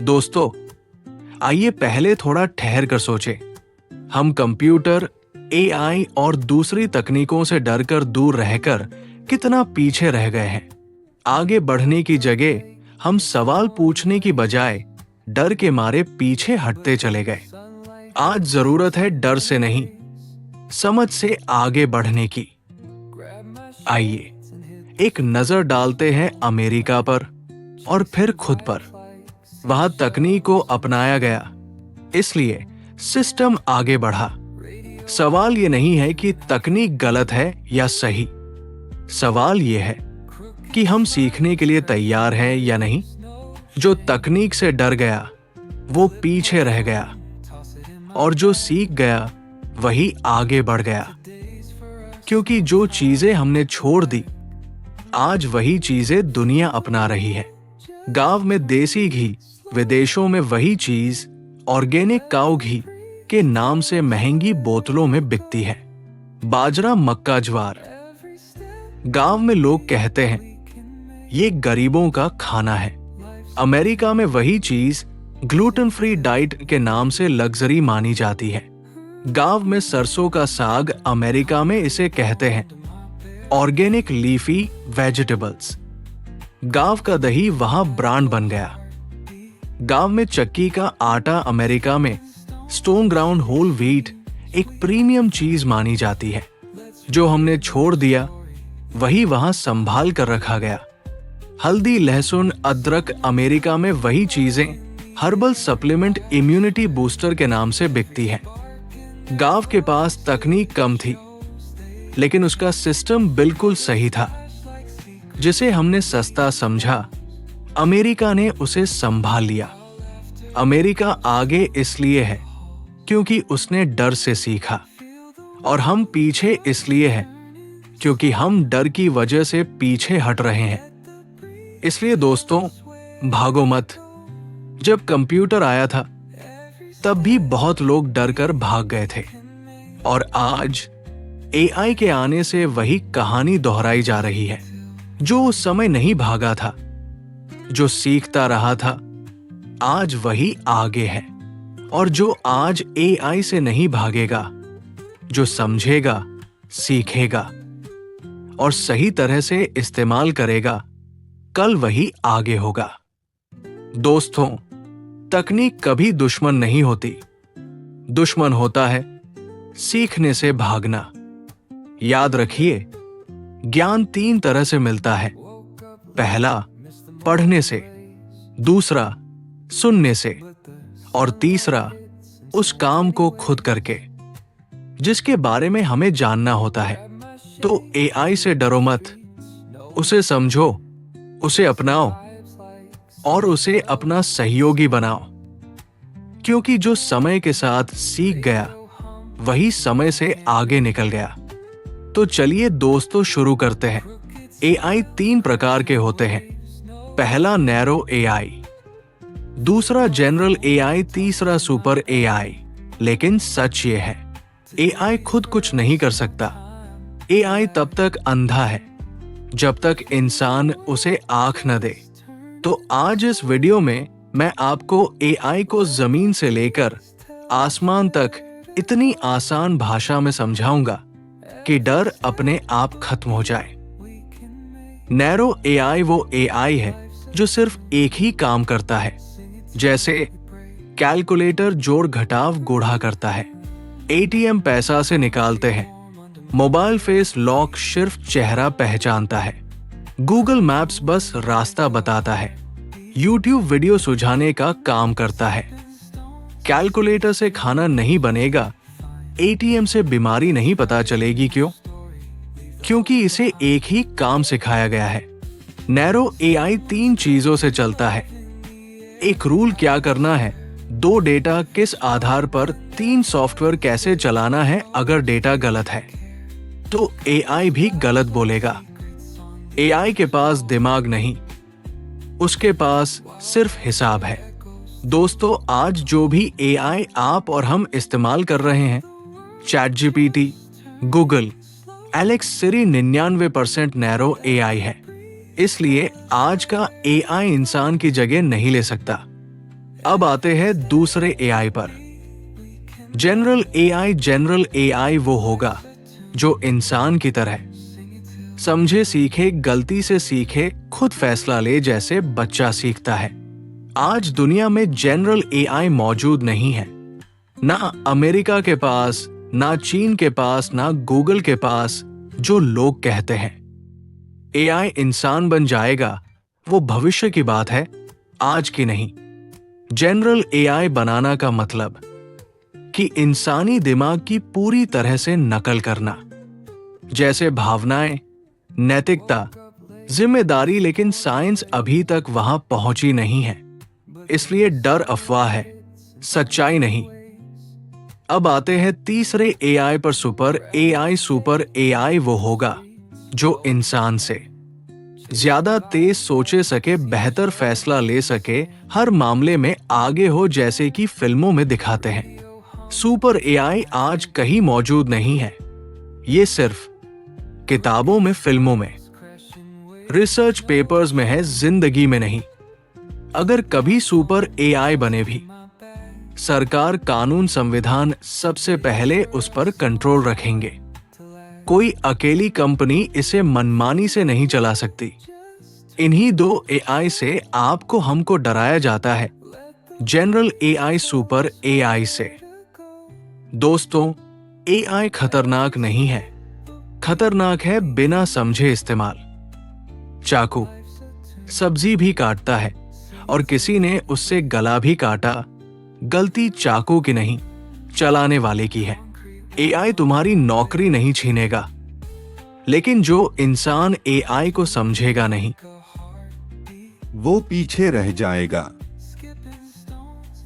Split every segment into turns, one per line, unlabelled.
दोस्तों, आइए पहले थोड़ा ठहर कर सोचें। हम कंप्यूटर, एआई और दूसरी तकनीकों से डरकर दूर रहकर कितना पीछे रह गए हैं। आगे बढ़ने की जगह हम सवाल पूछने की बजाय डर के मारे पीछे हटते चले गए। आज जरूरत है डर से नहीं, समझ से आगे बढ़ने की। आइए एक नजर डालते हैं अमेरिका पर और फिर खुद पर। वहां तकनीक को अपनाया गया, इसलिए सिस्टम आगे बढ़ा। सवाल ये नहीं है कि तकनीक गलत है या सही, सवाल ये है कि हम सीखने के लिए तैयार हैं या नहीं। जो तकनीक से डर गया वो पीछे रह गया, और जो सीख गया वही आगे बढ़ गया। क्योंकि जो चीजें हमने छोड़ दी, आज वही चीजें दुनिया अपना रही है। गांव में देसी घी, विदेशों में वही चीज ऑर्गेनिक काऊ घी के नाम से महंगी बोतलों में बिकती है। बाजरा, मक्का, ज्वार। गांव में लोग कहते हैं ये गरीबों का खाना है। अमेरिका में वही चीज ग्लूटेन फ्री डाइट के नाम से लग्जरी मानी जाती है। गांव में सरसों का साग, अमेरिका में इसे कहते हैं ऑर्गेनिक लीफी वेजिटेबल्स। गांव का दही वहां ब्रांड बन गया। गांव में चक्की का आटा, अमेरिका में स्टोन ग्राउंड होल व्हीट एक प्रीमियम चीज मानी जाती है। जो हमने छोड़ दिया वही वहां संभाल कर रखा गया। हल्दी, लहसुन, अदरक, अमेरिका में वही चीजें हर्बल सप्लीमेंट, इम्यूनिटी बूस्टर के नाम से बिकती है। गांव के पास तकनीक कम थी, लेकिन उसका सिस्टम बिल्कुल सही था। जिसे हमने सस्ता समझा, अमेरिका ने उसे संभाल लिया। अमेरिका आगे इसलिए है क्योंकि उसने डर से सीखा, और हम पीछे इसलिए हैं क्योंकि हम डर की वजह से पीछे हट रहे हैं। इसलिए दोस्तों, भागो मत। जब कंप्यूटर आया था तब भी बहुत लोग डर कर भाग गए थे, और आज एआई के आने से वही कहानी दोहराई जा रही है। जो उस समय नहीं भागा था, जो सीखता रहा था, आज वही आगे है। और जो आज एआई से नहीं भागेगा, जो समझेगा, सीखेगा और सही तरह से इस्तेमाल करेगा, कल वही आगे होगा। दोस्तों, तकनीक कभी दुश्मन नहीं होती। दुश्मन होता है सीखने से भागना। याद रखिए, ज्ञान 3 तरह से मिलता है। पहला, पढ़ने से, दूसरा, सुनने से, और तीसरा, उस काम को खुद करके जिसके बारे में हमें जानना होता है। तो एआई से डरो मत, उसे समझो, उसे अपनाओ और उसे अपना सहयोगी बनाओ। क्योंकि जो समय के साथ सीख गया वही समय से आगे निकल गया। तो चलिए दोस्तों, शुरू करते हैं। एआई 3 प्रकार के होते हैं। पहला, नैरो एआई, दूसरा जनरल एआई, तीसरा सुपर एआई। लेकिन सच ये है, एआई खुद कुछ नहीं कर सकता। एआई तब तक अंधा है जब तक इंसान उसे आंख न दे। तो आज इस वीडियो में मैं आपको एआई को जमीन से लेकर आसमान तक इतनी आसान भाषा में समझाऊंगा कि डर अपने आप खत्म हो जाए। नैरो एआई वो एआई है जो सिर्फ एक ही काम करता है। जैसे कैलकुलेटर जोड़ घटाव गुणा करता है, एटीएम पैसा से निकालते हैं, मोबाइल फेस लॉक सिर्फ चेहरा पहचानता है, गूगल मैप्स बस रास्ता बताता है, यूट्यूब वीडियो सुझाने का काम करता है। कैलकुलेटर से खाना नहीं बनेगा, एटीएम से बीमारी नहीं पता चलेगी। क्यों? क्योंकि इसे एक ही काम सिखाया गया है। नैरो एआई 3 चीजों से चलता है। एक रूल क्या करना है, 2 डेटा किस आधार पर, 3 सॉफ्टवेयर कैसे चलाना है अगर डेटा गलत है, तो एआई भी गलत बोलेगा। एआई के पास दिमाग नहीं, उसके पास सिर्फ हिसाब है। दोस्तों, आज जो भी एआई आप और हम इस्तेमाल कर रहे हैं, चैट जीपीटी, गूगल, एलेक्स, सिरी, 99% नैरो एआई है। इसलिए आज का एआई इंसान की जगह नहीं ले सकता। अब आते हैं दूसरे एआई पर। जनरल एआई वो होगा जो इंसान की तरह समझे, सीखे, गलती से सीखे, खुद फैसला ले जैसे बच्चा सीखता है। आज दुनिया में जनरल एआई मौजूद नहीं है। ना अमेरिका के पास, ना चीन के पास, ना गूगल के पास, जो लोग कहते हैं एआई इंसान बन जाएगा, वो भविष्य की बात है, आज की नहीं। जनरल एआई बनाना का मतलब कि इंसानी दिमाग की पूरी तरह से नकल करना, जैसे भावनाएं, नैतिकता, जिम्मेदारी, लेकिन साइंस अभी तक वहां पहुंची नहीं है, इसलिए डर अफवाह है, सच्चाई नहीं। अब आते हैं तीसरे एआई पर। सुपर एआई वो होगा जो इंसान से ज्यादा तेज सोचे सके, बेहतर फैसला ले सके, हर मामले में आगे हो, जैसे कि फिल्मों में दिखाते हैं। सुपर एआई आज कहीं मौजूद नहीं है, ये सिर्फ किताबों में, फिल्मों में, रिसर्च पेपर्स में है, जिंदगी में नहीं। अगर कभी सुपर एआई बने भी, सरकार, कानून, संविधान सबसे पहले उस पर कंट्रोल रखेंगे। कोई अकेली कंपनी इसे मनमानी से नहीं चला सकती। इन्हीं दो एआई से आपको, हमको डराया जाता है, जनरल एआई, सुपर एआई से। दोस्तों, एआई खतरनाक नहीं है, खतरनाक है बिना समझे इस्तेमाल। चाकू सब्जी भी काटता है और किसी ने उससे गला भी काटा, गलती चाकू की नहीं, चलाने वाले की है। एआई तुम्हारी नौकरी नहीं छीनेगा, लेकिन जो इंसान एआई को समझेगा नहीं,
वो पीछे रह जाएगा।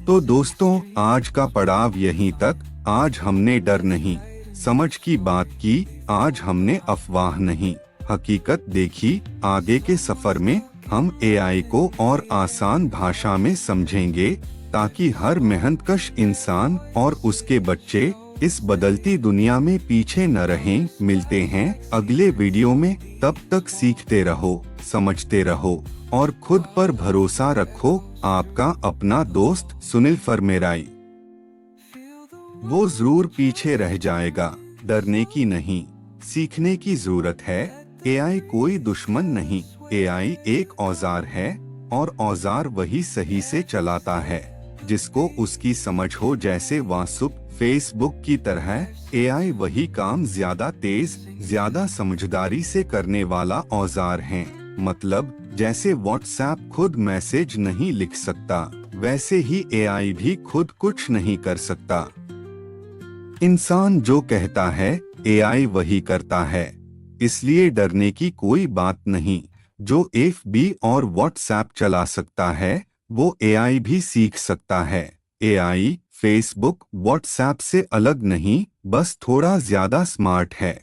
तो दोस्तों, आज का पड़ाव यहीं तक। आज हमने डर नहीं, समझ की बात की। आज हमने अफवाह नहीं, हकीकत देखी। आगे के सफर में हम एआई को और आसान भाषा में समझेंगे, ताकि हर मेहनतकश इंसान और उसके बच्चे इस बदलती दुनिया में पीछे न रहें। मिलते हैं अगले वीडियो में, तब तक सीखते रहो, समझते रहो और खुद पर भरोसा रखो। आपका अपना दोस्त सुनील फरमेराई। वो जरूर पीछे रह जाएगा, डरने की नहीं, सीखने की जरूरत है। एआई कोई दुश्मन नहीं, एआई एक औजार है और औजार वही सही से चलाता है जिसको उसकी समझ हो। जैसे व्हाट्सएप, फेसबुक की तरह एआई वही काम ज्यादा तेज, ज्यादा समझदारी से करने वाला औजार है। मतलब जैसे व्हाट्सएप खुद मैसेज नहीं लिख सकता, वैसे ही एआई भी खुद कुछ नहीं कर सकता। इंसान जो कहता है एआई वही करता है, इसलिए डरने की कोई बात नहीं। जो एफबी और व्हाट्सएप चला सकता है, वो एआई भी सीख सकता है। एआई फेसबुक, व्हाट्सएप से अलग नहीं, बस थोड़ा ज्यादा स्मार्ट है।